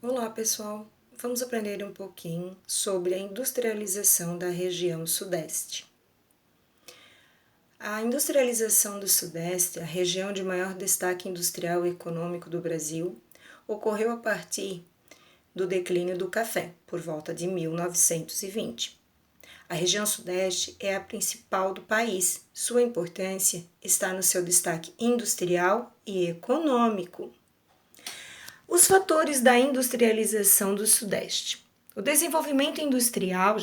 Olá, pessoal! Vamos aprender um pouquinho sobre a industrialização da região Sudeste. A industrialização do Sudeste, a região de maior destaque industrial e econômico do Brasil, ocorreu a partir do declínio do café, por volta de 1920. A região Sudeste é a principal do país. Sua importância está no seu destaque industrial e econômico. Os fatores da industrialização do Sudeste. O desenvolvimento industrial,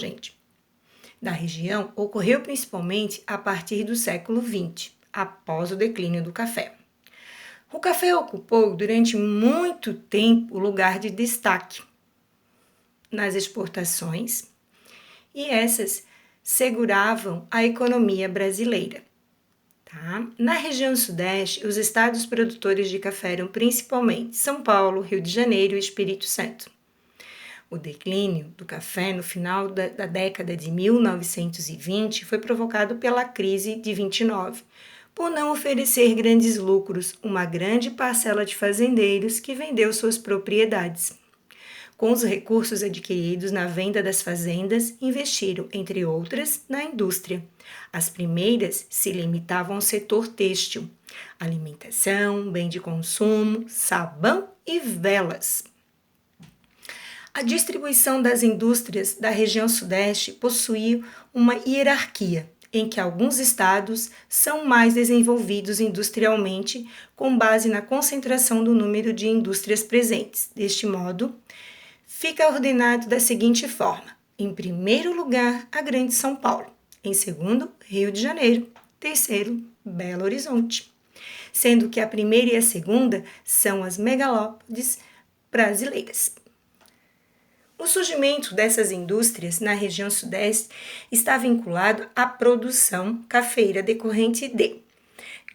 da região ocorreu principalmente a partir do século XX, após o declínio do café. O café ocupou durante muito tempo o lugar de destaque nas exportações e essas seguravam a economia brasileira. Na região Sudeste, os estados produtores de café eram principalmente São Paulo, Rio de Janeiro e Espírito Santo. O declínio do café no final da década de 1920 foi provocado pela crise de 29, por não oferecer grandes lucros, uma grande parcela de fazendeiros que vendeu suas propriedades. Com os recursos adquiridos na venda das fazendas, investiram, entre outras, na indústria. As primeiras se limitavam ao setor têxtil, alimentação, bem de consumo, sabão e velas. A distribuição das indústrias da região Sudeste possuía uma hierarquia, em que alguns estados são mais desenvolvidos industrialmente, com base na concentração do número de indústrias presentes. Deste modo, fica ordenado da seguinte forma: em primeiro lugar, a Grande São Paulo, em segundo, Rio de Janeiro, terceiro, Belo Horizonte, sendo que a primeira e a segunda são as megalópolis brasileiras. O surgimento dessas indústrias na região Sudeste está vinculado à produção cafeira decorrente de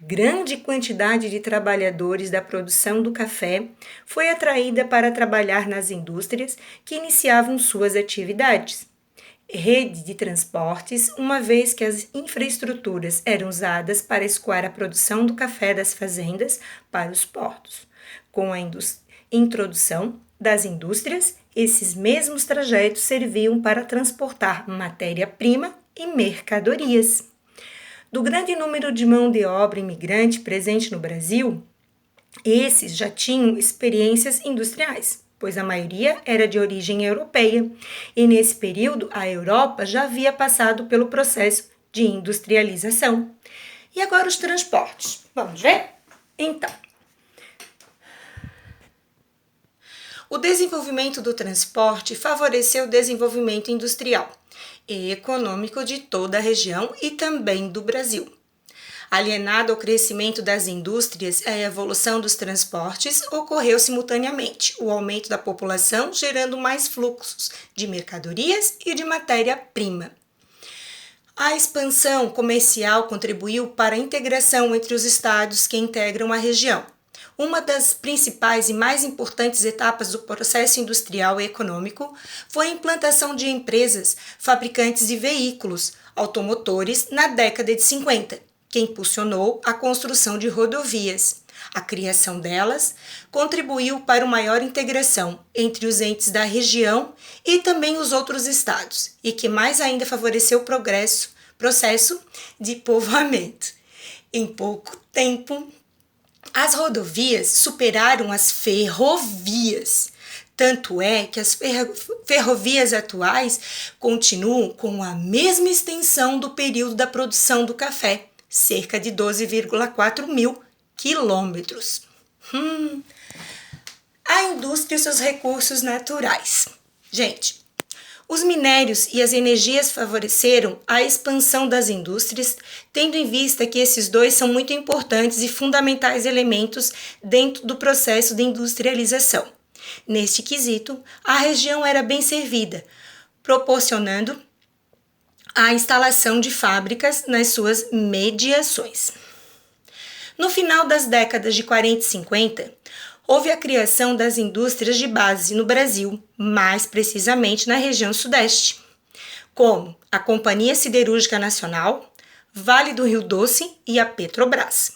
grande quantidade de trabalhadores da produção do café foi atraída para trabalhar nas indústrias que iniciavam suas atividades. Rede de transportes, uma vez que as infraestruturas eram usadas para escoar a produção do café das fazendas para os portos. Com a introdução das indústrias, esses mesmos trajetos serviam para transportar matéria-prima e mercadorias. Do grande número de mão de obra imigrante presente no Brasil, esses já tinham experiências industriais, pois a maioria era de origem europeia, e nesse período a Europa já havia passado pelo processo de industrialização. E agora os transportes. Vamos ver? Então, o desenvolvimento do transporte favoreceu o desenvolvimento industrial e econômico de toda a região e também do Brasil. Alienado ao crescimento das indústrias e à evolução dos transportes, ocorreu simultaneamente o aumento da população, gerando mais fluxos de mercadorias e de matéria-prima. A expansão comercial contribuiu para a integração entre os estados que integram a região. Uma das principais e mais importantes etapas do processo industrial e econômico foi a implantação de empresas fabricantes de veículos automotores na década de 50, que impulsionou a construção de rodovias. A criação delas contribuiu para uma maior integração entre os entes da região e também os outros estados, e que mais ainda favoreceu o processo de povoamento. Em pouco tempo, as rodovias superaram as ferrovias. Tanto é que as ferrovias atuais continuam com a mesma extensão do período da produção do café, cerca de 12,4 mil quilômetros. A indústria e seus recursos naturais. Os minérios e as energias favoreceram a expansão das indústrias, tendo em vista que esses dois são muito importantes e fundamentais elementos dentro do processo de industrialização. Neste quesito, a região era bem servida, proporcionando a instalação de fábricas nas suas mediações. No final das décadas de 40 e 50, houve a criação das indústrias de base no Brasil, mais precisamente na região Sudeste, como a Companhia Siderúrgica Nacional, Vale do Rio Doce e a Petrobras.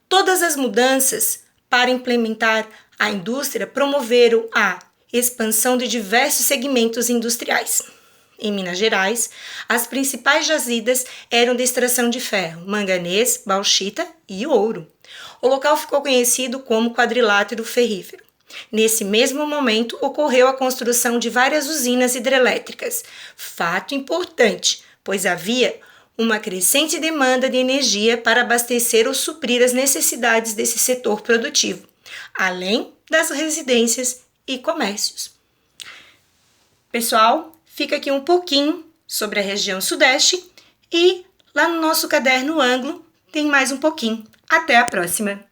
Todas as mudanças para implementar a indústria promoveram a expansão de diversos segmentos industriais. Em Minas Gerais, as principais jazidas eram de extração de ferro, manganês, bauxita e ouro. O local ficou conhecido como quadrilátero ferrífero. Nesse mesmo momento, ocorreu a construção de várias usinas hidrelétricas, fato importante, pois havia uma crescente demanda de energia para abastecer ou suprir as necessidades desse setor produtivo, além das residências e comércios. Pessoal, fica aqui um pouquinho sobre a região sudeste e lá no nosso caderno Anglo tem mais um pouquinho. Até a próxima!